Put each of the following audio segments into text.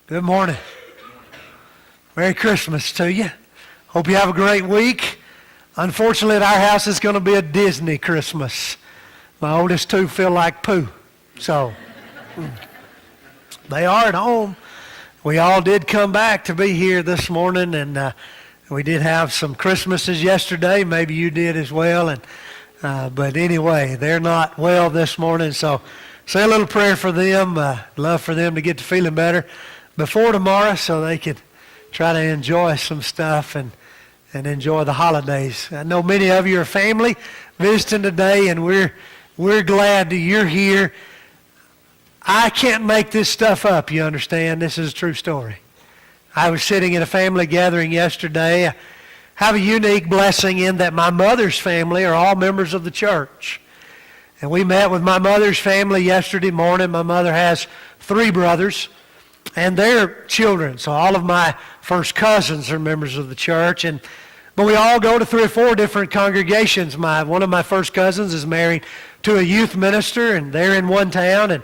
Good morning. Merry Christmas to you. Hope you have a great week. Unfortunately, at our house, it's going to be a Disney Christmas. My oldest two feel like poo. So, they are at home. We all did come back to be here this morning, and we did have some Christmases yesterday. Maybe you did as well. But anyway, they're not well this morning, so say a little prayer for them. Love for them to get to feeling better before tomorrow so they could try to enjoy some stuff and enjoy the holidays. I know many of you are family visiting today, and we're glad that you're here. I can't make this stuff up, you understand? This is a true story. I was sitting in a family gathering yesterday. I have a unique blessing in that my mother's family are all members of the church. And we met with my mother's family yesterday morning. My mother has 3 brothers and their children. So all of my first cousins are members of the church. But we all go to 3 or 4 different congregations. One of my first cousins is married to a youth minister, and they're in one town. And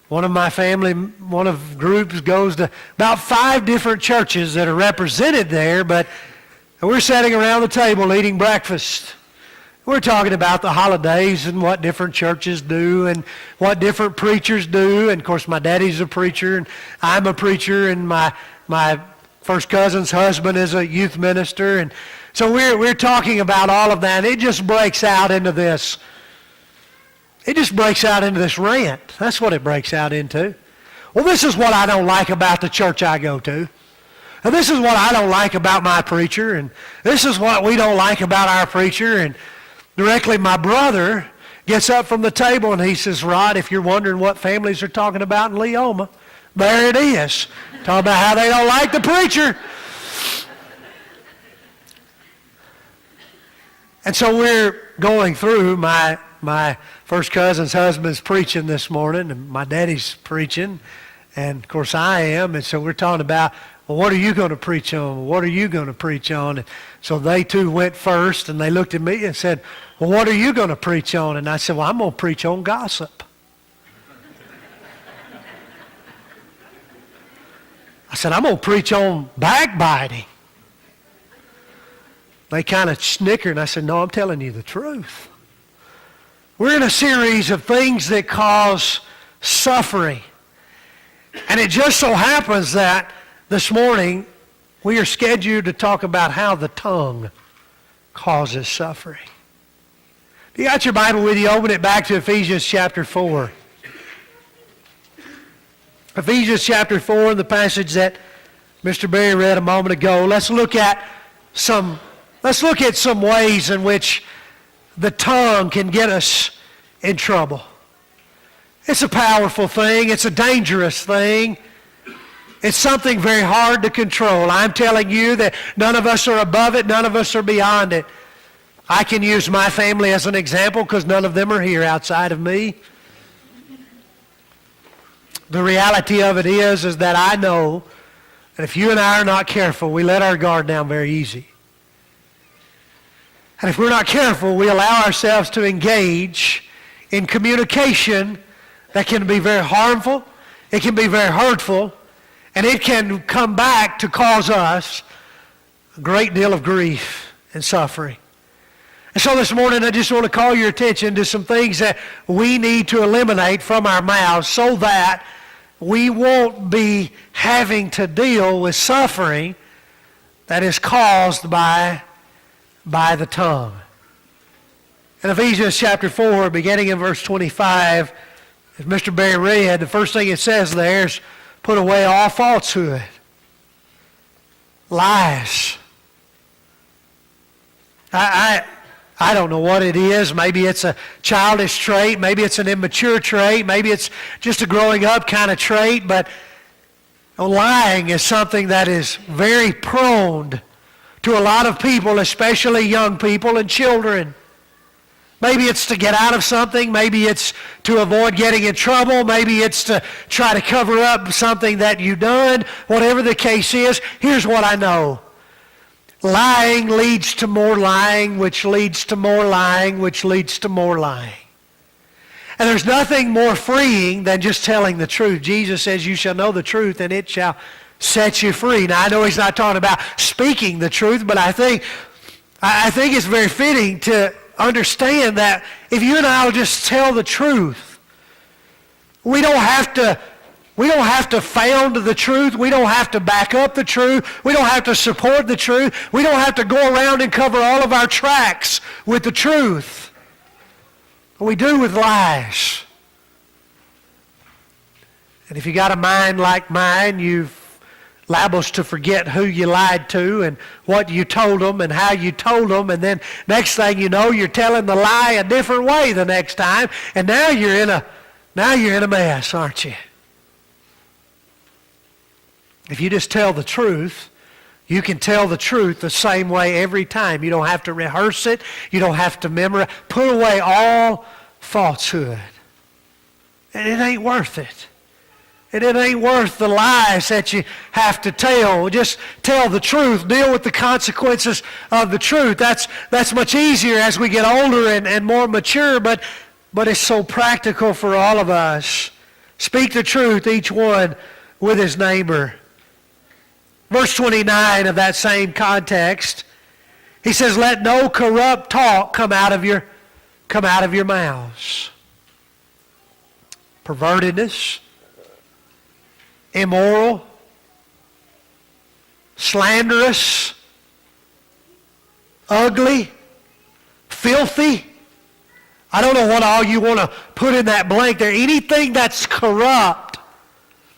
one of my family, one of groups goes to about 5 different churches that are represented there. But we're sitting around the table eating breakfast. We're talking about the holidays and what different churches do and what different preachers do. And, of course, my daddy's a preacher, and I'm a preacher, and my first cousin's husband is a youth minister. And so we're talking about all of that, and it just breaks out into this. It just breaks out into this rant. That's what it breaks out into. Well, this is what I don't like about the church I go to. And this is what I don't like about my preacher. And this is what we don't like about our preacher. And directly my brother gets up from the table and he says, Rod, if you're wondering what families are talking about in Leoma, there it is. Talking about how they don't like the preacher. And so we're going through my first cousin's husband's preaching this morning, and my daddy's preaching, and of course I am. And so we're talking about, well, what are you going to preach on? What are you going to preach on? And so they too went first, and they looked at me and said, well, what are you going to preach on? And I said, well, I'm going to preach on gossip. I said, I'm going to preach on backbiting. They kind of snickered, and I said, no, I'm telling you the truth. We're in a series of things that cause suffering. And it just so happens that this morning we are scheduled to talk about how the tongue causes suffering. If you got your Bible with you, open it back to Ephesians chapter 4. Ephesians chapter 4, the passage that Mr. Barry read a moment ago. Let's look at some ways in which the tongue can get us in trouble. It's a powerful thing. It's a dangerous thing. It's something very hard to control. I'm telling you that none of us are above it. None of us are beyond it. I can use my family as an example because none of them are here outside of me. The reality of it is that I know that if you and I are not careful, we let our guard down very easy. And if we're not careful, we allow ourselves to engage in communication that can be very harmful, it can be very hurtful, and it can come back to cause us a great deal of grief and suffering. And so this morning I just want to call your attention to some things that we need to eliminate from our mouths so that we won't be having to deal with suffering that is caused by the tongue. In Ephesians chapter 4, beginning in verse 25, as Mr. Barry read, the first thing it says there is, put away all falsehood, lies. I don't know what it is. Maybe it's a childish trait. Maybe it's an immature trait. Maybe it's just a growing up kind of trait. But lying is something that is very prone to a lot of people, especially young people and children. Maybe it's to get out of something. Maybe it's to avoid getting in trouble. Maybe it's to try to cover up something that you've done. Whatever the case is, here's what I know. Lying leads to more lying, which leads to more lying, which leads to more lying. And there's nothing more freeing than just telling the truth. Jesus says, you shall know the truth, and it shall sets you free. Now, I know he's not talking about speaking the truth, but I think it's very fitting to understand that if you and I will just tell the truth, we don't have to found the truth. We don't have to back up the truth. We don't have to support the truth. We don't have to go around and cover all of our tracks with the truth. We do with lies. And if you got a mind like mine, you've liable to forget who you lied to and what you told them and how you told them, and then next thing you know, you're telling the lie a different way the next time, and now you're in a mess, aren't you? If you just tell the truth, you can tell the truth the same way every time. You don't have to rehearse it. You don't have to memorize. Put away all falsehood. And it ain't worth it. And it ain't worth the lies that you have to tell. Just tell the truth. Deal with the consequences of the truth. That's much easier as we get older and more mature, but it's so practical for all of us. Speak the truth, each one with his neighbor. Verse 29 of that same context, he says, let no corrupt talk come out of your mouths. Pervertedness, immoral, slanderous, ugly, filthy. I don't know what all you want to put in that blank there. Anything that's corrupt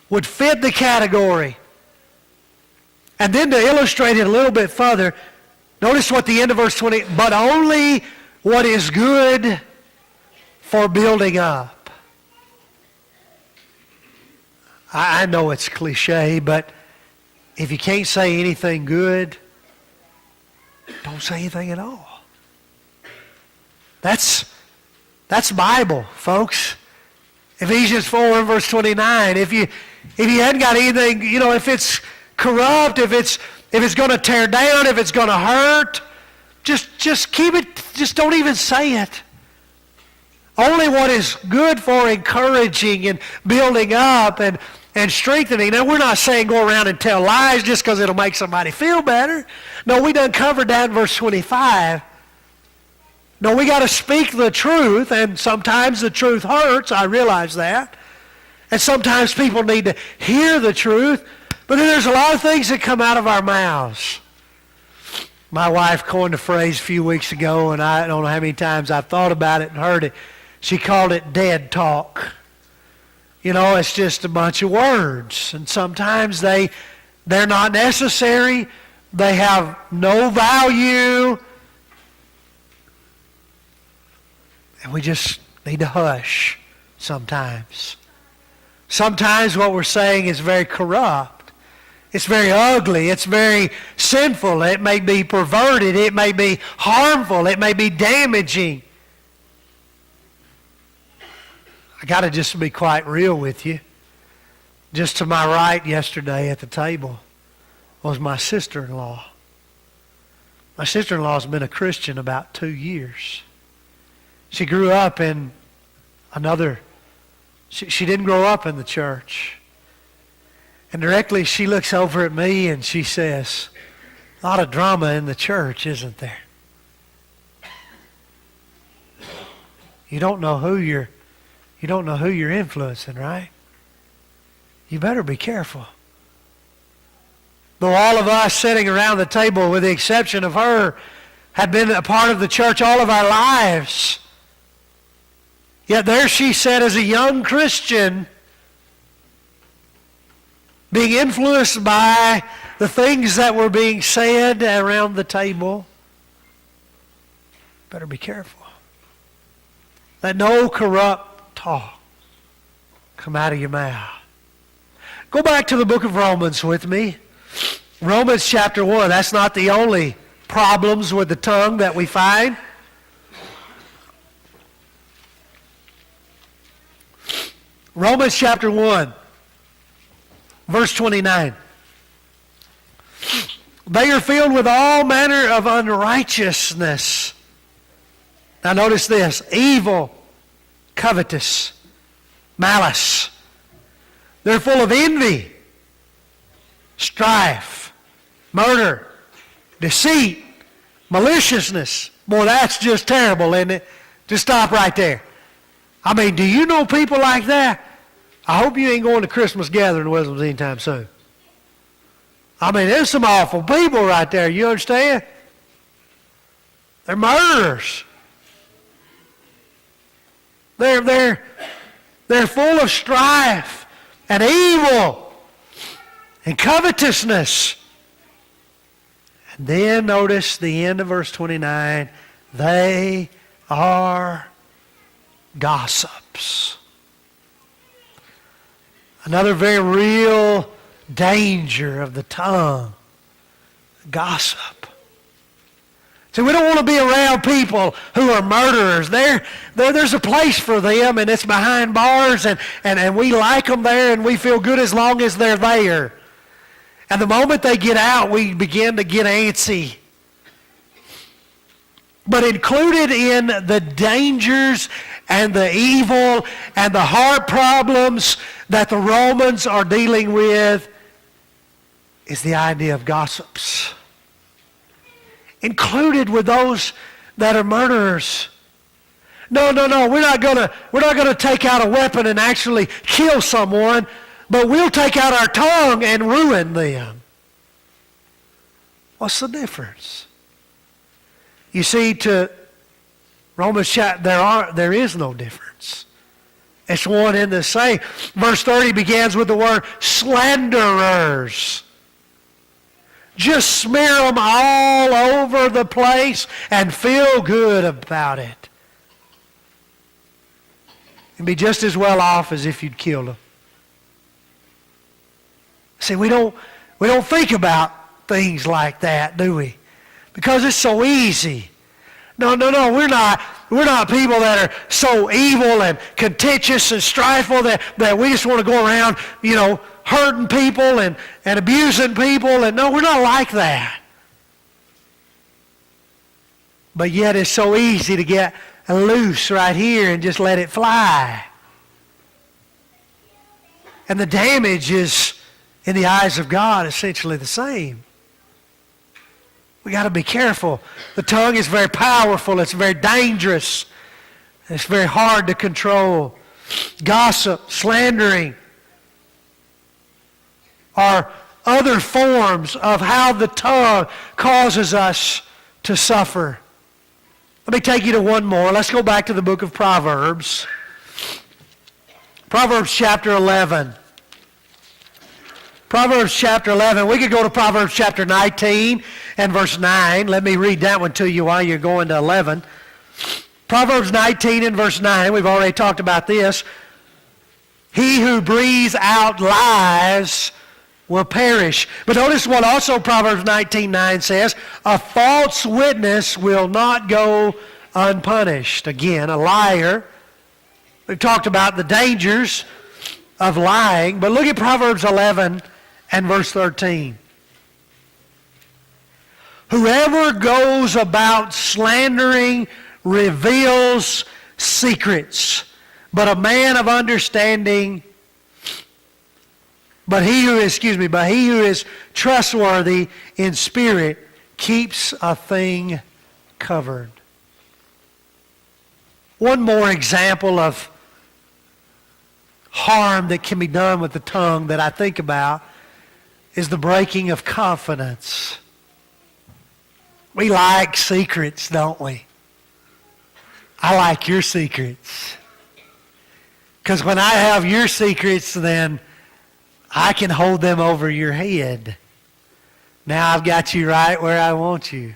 would fit the category. And then to illustrate it a little bit further, notice what the end of verse 20, but only what is good for building up. I know it's cliche, but if you can't say anything good, don't say anything at all. That's Bible, folks. Ephesians 4 and verse 29. If you hadn't got anything, if it's corrupt, if it's going to tear down, if it's going to hurt, just keep it, just don't even say it. Only what is good for encouraging and building up and strengthening. Now, we're not saying go around and tell lies just because it'll make somebody feel better. No, we done covered that in verse 25. No, we got to speak the truth, and sometimes the truth hurts. I realize that. And sometimes people need to hear the truth. But then there's a lot of things that come out of our mouths. My wife coined a phrase a few weeks ago, and I don't know how many times I've thought about it and heard it. She called it dead talk. It's just a bunch of words. And sometimes they're not necessary. They have no value. And we just need to hush sometimes. Sometimes what we're saying is very corrupt. It's very ugly. It's very sinful. It may be perverted. It may be harmful. It may be damaging. I got to just be quite real with you. Just to my right yesterday at the table was my sister-in-law. My sister-in-law's been a Christian about 2 years. She grew up in she didn't grow up in the church. And directly she looks over at me and she says, a lot of drama in the church, isn't there? You don't know who you're influencing, right? You better be careful. Though all of us sitting around the table, with the exception of her, have been a part of the church all of our lives, yet there she sat as a young Christian, being influenced by the things that were being said around the table. Better be careful. Let no corrupt talk come out of your mouth. Go back to the book of Romans with me. Romans chapter 1. That's not the only problems with the tongue that we find. Romans chapter 1, verse 29. They are filled with all manner of unrighteousness. Now notice this: evil, covetous, malice. They're full of envy, strife, murder, deceit, maliciousness. Boy, that's just terrible, isn't it? Just stop right there. I mean, do you know people like that? I hope you ain't going to Christmas gathering with them anytime soon. I mean, there's some awful people right there. You understand? They're murderers. They're full of strife and evil and covetousness. And then notice the end of verse 29. They are gossips. Another very real danger of the tongue. Gossip. See, we don't want to be around people who are murderers. There's a place for them, and it's behind bars, and we like them there, and we feel good as long as they're there. And the moment they get out, we begin to get antsy. But included in the dangers and the evil and the heart problems that the Romans are dealing with is the idea of gossips. Included with those that are murderers. No, we're not gonna take out a weapon and actually kill someone, but we'll take out our tongue and ruin them. What's the difference? You see, to Romans chapter, there is no difference. It's one and the same. Verse 30 begins with the word slanderers. Just smear them all over the place and feel good about it. And be just as well off as if you'd killed them. See, we don't think about things like that, do we? Because it's so easy. No, we're not people that are so evil and contentious and strifeful that we just want to go around, hurting people and abusing people. And no, we're not like that. But yet it's so easy to get loose right here and just let it fly. And the damage is, in the eyes of God, essentially the same. We got to be careful. The tongue is very powerful. It's very dangerous. It's very hard to control. Gossip, slandering are other forms of how the tongue causes us to suffer. Let me take you to one more. Let's go back to the book of Proverbs. Proverbs chapter 11. Proverbs chapter 11. We could go to Proverbs chapter 19 and verse 9. Let me read that one to you while you're going to 11. Proverbs 19 and verse 9. We've already talked about this. He who breathes out lies will perish. But notice what also Proverbs 19:9 says. A false witness will not go unpunished. Again, a liar. We've talked about the dangers of lying. But look at Proverbs 11 and verse 13. Whoever goes about slandering reveals secrets, but a man of understanding, but he who is trustworthy in spirit keeps a thing covered. One more example of harm that can be done with the tongue that I think about is the breaking of confidence. We like secrets, don't we? I like your secrets. Because when I have your secrets, then I can hold them over your head. Now I've got you right where I want you.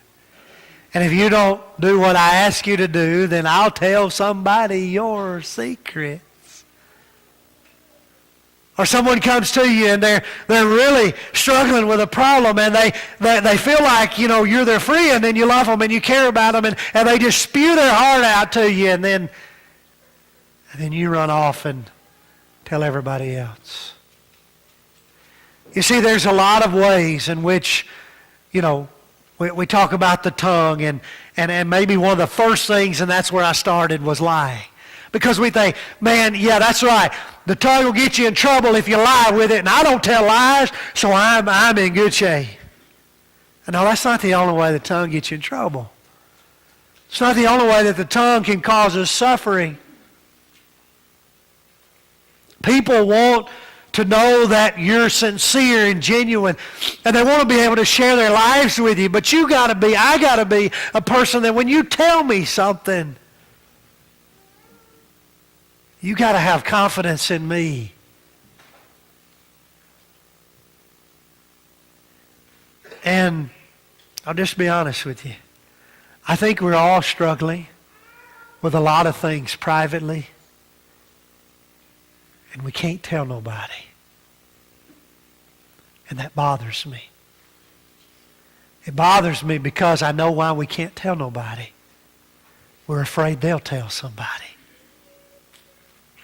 And if you don't do what I ask you to do, then I'll tell somebody your secret. Or someone comes to you and they're really struggling with a problem and they feel like, you're their friend and you love them and you care about them and they just spew their heart out to you and then you run off and tell everybody else. You see, there's a lot of ways in which, we talk about the tongue and maybe one of the first things, and that's where I started, was lying. Because we think, man, yeah, that's right. The tongue will get you in trouble if you lie with it, and I don't tell lies, so I'm in good shape. And no, that's not the only way the tongue gets you in trouble. It's not the only way that the tongue can cause us suffering. People want to know that you're sincere and genuine, and they want to be able to share their lives with you, but I got to be a person that when you tell me something, you got to have confidence in me. And I'll just be honest with you. I think we're all struggling with a lot of things privately, and we can't tell nobody. And that bothers me. It bothers me because I know why we can't tell nobody. We're afraid they'll tell somebody.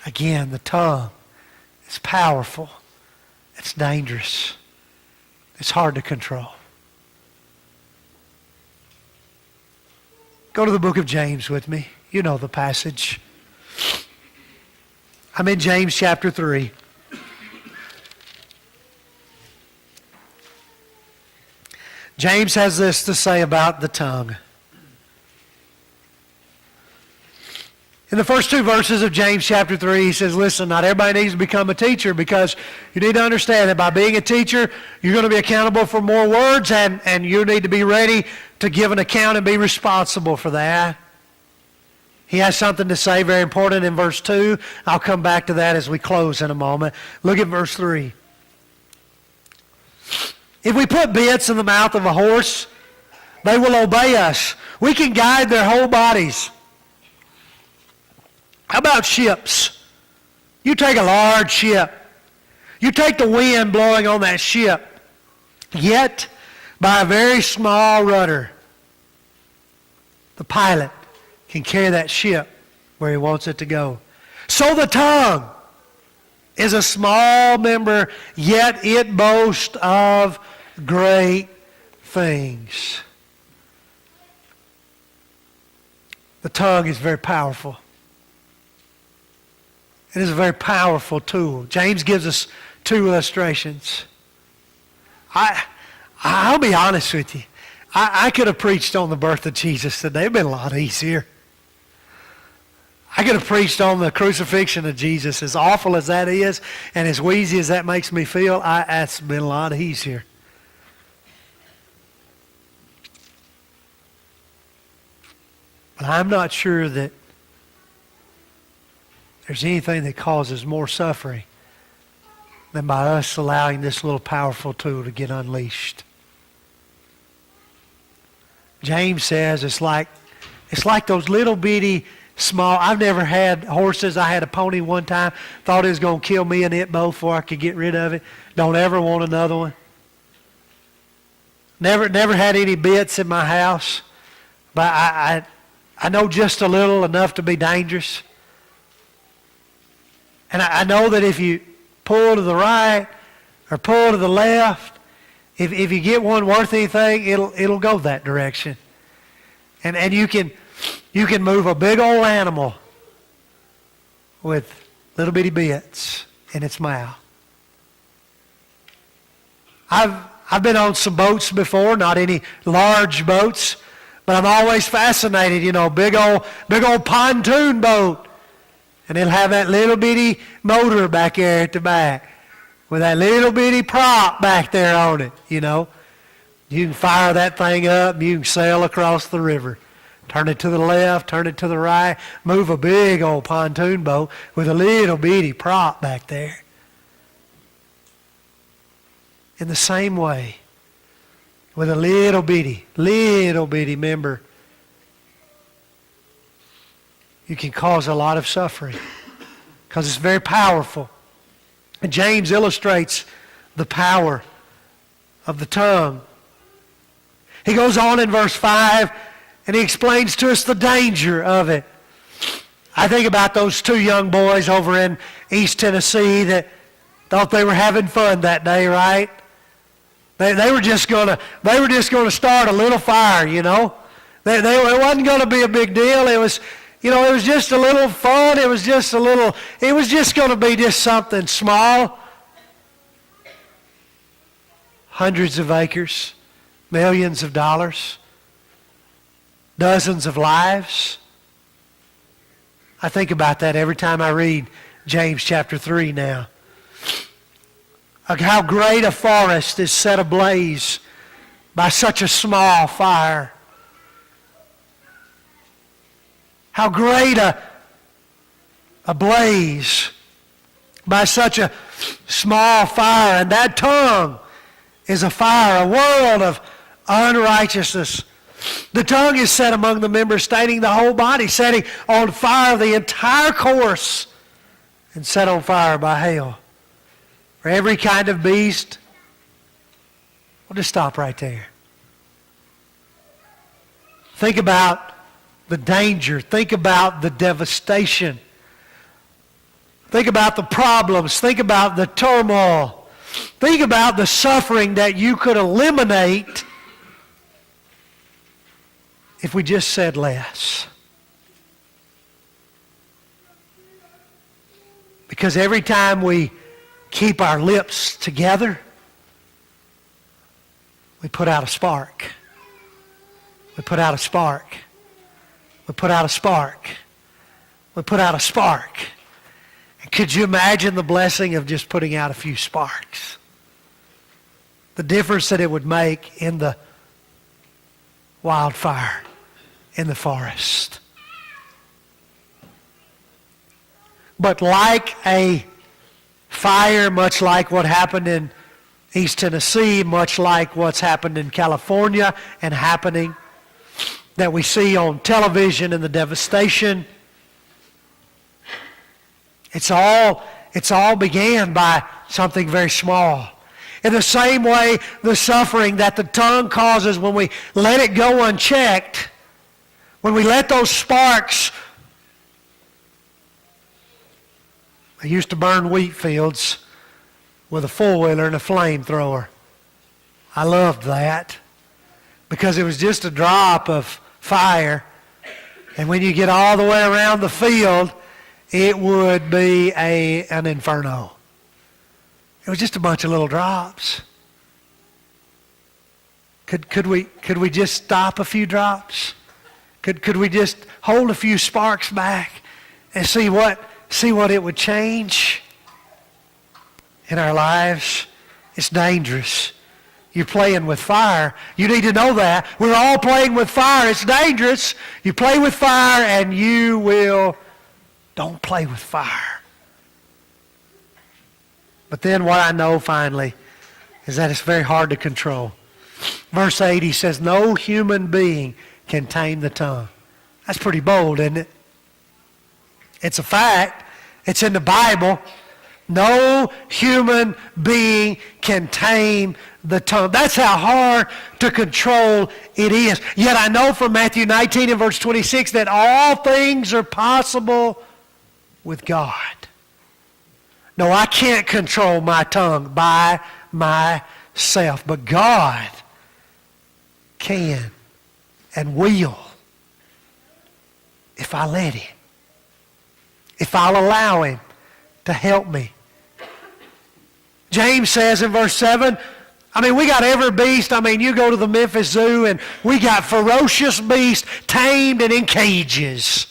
Again, the tongue is powerful. It's dangerous. It's hard to control. Go to the book of James with me. You know the passage. I'm in James chapter 3. James has this to say about the tongue. In the first two verses of James chapter 3, he says, listen, not everybody needs to become a teacher, because you need to understand that by being a teacher, you're going to be accountable for more words, and you need to be ready to give an account and be responsible for that. He has something to say very important in verse 2. I'll come back to that as we close in a moment. Look at verse 3. If we put bits in the mouth of a horse, they will obey us. We can guide their whole bodies. How about ships? You take a large ship. You take the wind blowing on that ship. Yet, by a very small rudder, the pilot can carry that ship where he wants it to go. So the tongue is a small member, yet it boasts of great things. The tongue is very powerful. It is a very powerful tool. James gives us two illustrations. I'll be honest with you. I could have preached on the birth of Jesus today. It would have been a lot easier. I could have preached on the crucifixion of Jesus. As awful as that is, and as wheezy as that makes me feel, that's been a lot easier. But I'm not sure that there's anything that causes more suffering than by us allowing this little powerful tool to get unleashed. James says it's like those little bitty small. I've never had horses. I had a pony one time. Thought it was going to kill me and it both before I could get rid of it. Don't ever want another one. Never had any bits in my house. But I know just a little, enough to be dangerous. And I know that if you pull to the right or pull to the left, if you get one worth anything, it'll go that direction. And you can move a big old animal with little bitty bits in its mouth. I've been on some boats before, not any large boats, but I'm always fascinated, big old pontoon boat. And it'll have that little bitty motor back there at the back with that little bitty prop back there on it, You can fire that thing up, you can sail across the river. Turn it to the left, turn it to the right, move a big old pontoon boat with a little bitty prop back there. In the same way, with a little bitty member, you can cause a lot of suffering because it's very powerful. And James illustrates the power of the tongue. He goes on in verse 5 and he explains to us the danger of it. I think about those two young boys over in East Tennessee that thought they were having fun that day, right? They were just going to start a little fire, It wasn't going to be a big deal. It was it was just a little fun. It was just going to be just something small. Hundreds of acres, millions of dollars, dozens of lives. I think about that every time I read James chapter 3 now. How great a forest is set ablaze by such a small fire. How great a blaze by such a small fire. And that tongue is a fire, a world of unrighteousness. The tongue is set among the members, staining the whole body, setting on fire the entire course, and set on fire by hell. For every kind of beast. We'll just stop right there. Think about the danger. Think about the devastation. Think about the problems. Think about the turmoil. Think about the suffering that you could eliminate if we just said less. Because every time we keep our lips together, we put out a spark. We put out a spark. We put out a spark. We put out a spark. And could you imagine the blessing of just putting out a few sparks? The difference that it would make in the wildfire in the forest. But like a fire, much like what happened in East Tennessee, much like what's happened in California and happening that we see on television and the devastation, it's all began by something very small. In the same way, the suffering that the tongue causes when we let it go unchecked, when we let those sparks. I used to burn wheat fields with a four-wheeler and a flamethrower. I loved that because it was just a drop of fire. And when you get all the way around the field, it would be an inferno. It was just a bunch of little drops. Could we just stop a few drops? Could we just hold a few sparks back and see what it would change in our lives? It's dangerous. You're playing with fire. You need to know that. We're all playing with fire. It's dangerous. You play with fire and you will. Don't play with fire. But then what I know finally is that it's very hard to control. Verse 8, he says, no human being can tame the tongue. That's pretty bold, isn't it? It's a fact. It's in the Bible. No human being can tame the tongue. That's how hard to control it is. Yet I know from Matthew 19 and verse 26 that all things are possible with God. No, I can't control my tongue by myself, but God can and will if I let Him. If I'll allow Him to help me. James says in verse 7, we got every beast. You go to the Memphis Zoo and we got ferocious beasts tamed and in cages.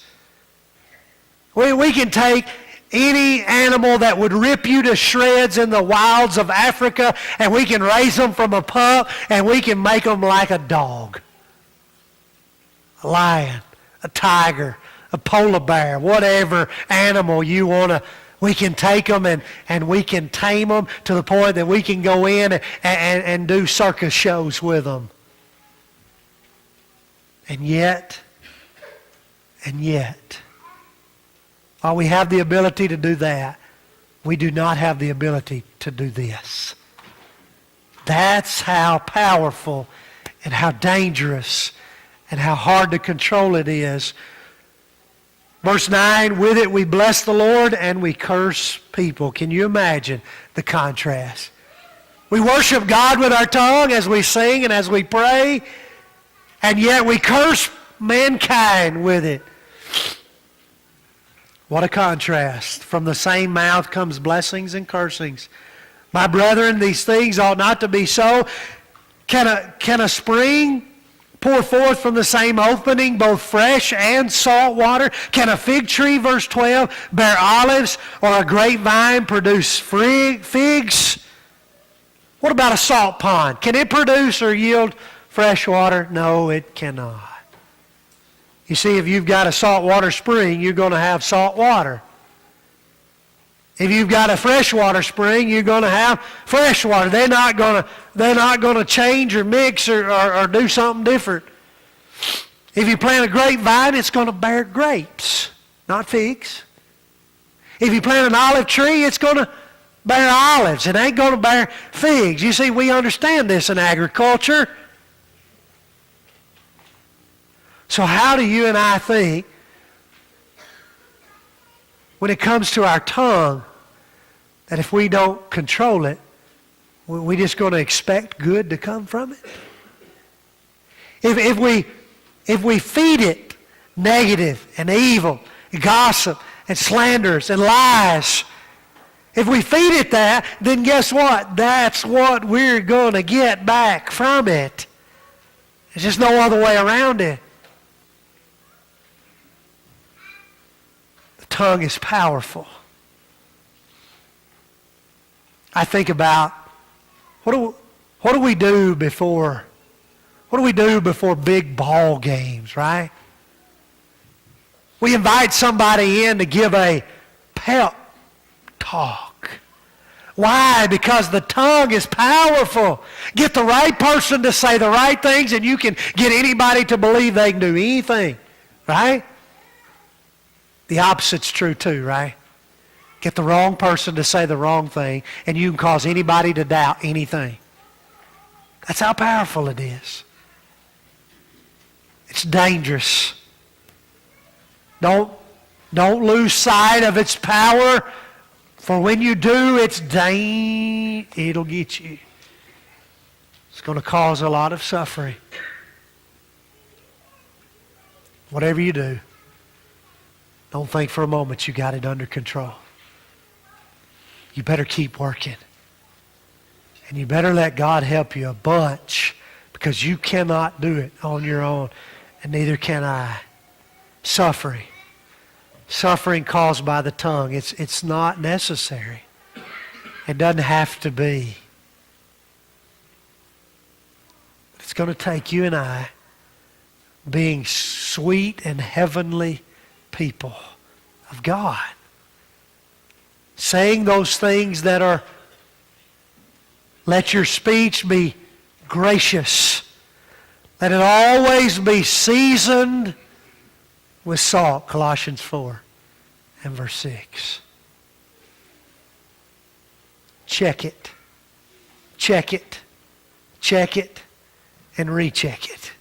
We can take any animal that would rip you to shreds in the wilds of Africa, and we can raise them from a pup and we can make them like a dog. A lion, a tiger, a polar bear, whatever animal you want to. We can take them and we can tame them to the point that we can go in and do circus shows with them. And yet, while we have the ability to do that, we do not have the ability to do this. That's how powerful and how dangerous and how hard to control it is. Verse 9, with it we bless the Lord and we curse people. Can you imagine the contrast? We worship God with our tongue as we sing and as we pray, and yet we curse mankind with it. What a contrast. From the same mouth comes blessings and cursings. My brethren, these things ought not to be so. Can a spring pour forth from the same opening both fresh and salt water? Can a fig tree, verse 12, bear olives, or a grapevine produce figs? What about a salt pond? Can it produce or yield fresh water? No, it cannot. You see, if you've got a saltwater spring, you're going to have salt water. If you've got a freshwater spring, you're going to have fresh water. They're not going to change or mix or do something different. If you plant a grapevine, it's going to bear grapes, not figs. If you plant an olive tree, it's going to bear olives. It ain't going to bear figs. You see, we understand this in agriculture. So how do you and I think, when it comes to our tongue, that if we don't control it, we're just going to expect good to come from it? If we feed it negative and evil, and gossip and slanders and lies, if we feed it that, then guess what? That's what we're going to get back from it. There's just no other way around it. The tongue is powerful. I think about what do we do before big ball games, right? We invite somebody in to give a pep talk. Why? Because the tongue is powerful. Get the right person to say the right things and you can get anybody to believe they can do anything, right? The opposite's true too, right? Get the wrong person to say the wrong thing and you can cause anybody to doubt anything. That's how powerful it is. It's dangerous. Don't lose sight of its power, for when you do, it'll get you. It's going to cause a lot of suffering. Whatever you do, don't think for a moment you got it under control. You better keep working. And you better let God help you a bunch, because you cannot do it on your own, and neither can I. Suffering caused by the tongue. It's not necessary. It doesn't have to be. It's going to take you and I being sweet and heavenly people of God. Saying those things that are, let your speech be gracious. Let it always be seasoned with salt, Colossians 4 and verse 6. Check it. Check it. Check it. And recheck it.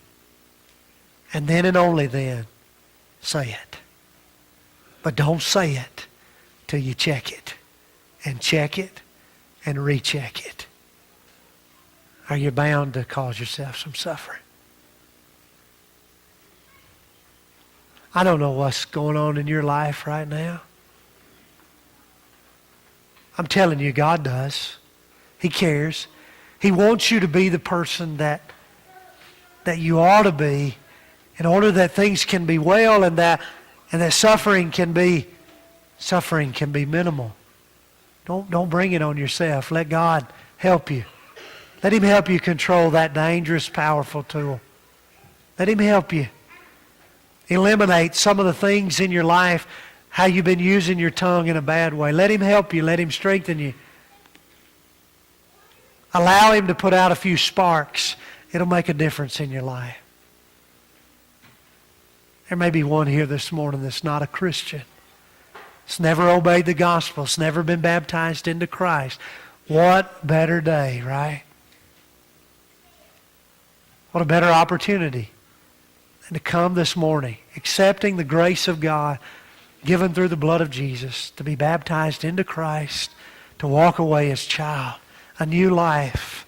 And then and only then, say it. But don't say it till you check it. And check it. And recheck it. Or you're bound to cause yourself some suffering. I don't know what's going on in your life right now. I'm telling you, God does. He cares. He wants you to be the person that you ought to be, in order that things can be well and that suffering can be minimal. Don't bring it on yourself. Let God help you. Let Him help you control that dangerous, powerful tool. Let Him help you eliminate some of the things in your life, how you've been using your tongue in a bad way. Let Him help you. Let Him strengthen you. Allow Him to put out a few sparks. It'll make a difference in your life. There may be one here this morning that's not a Christian. It's never obeyed the gospel. It's never been baptized into Christ. What better day, right? What a better opportunity than to come this morning, accepting the grace of God given through the blood of Jesus, to be baptized into Christ, to walk away as child, a new life.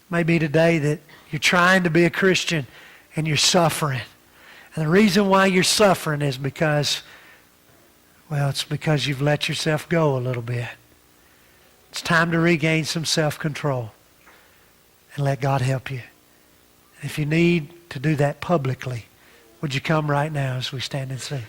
Maybe today that you're trying to be a Christian and you're suffering. And the reason why you're suffering is because Well, it's because you've let yourself go a little bit. It's time to regain some self-control and let God help you. If you need to do that publicly, would you come right now as we stand and sing?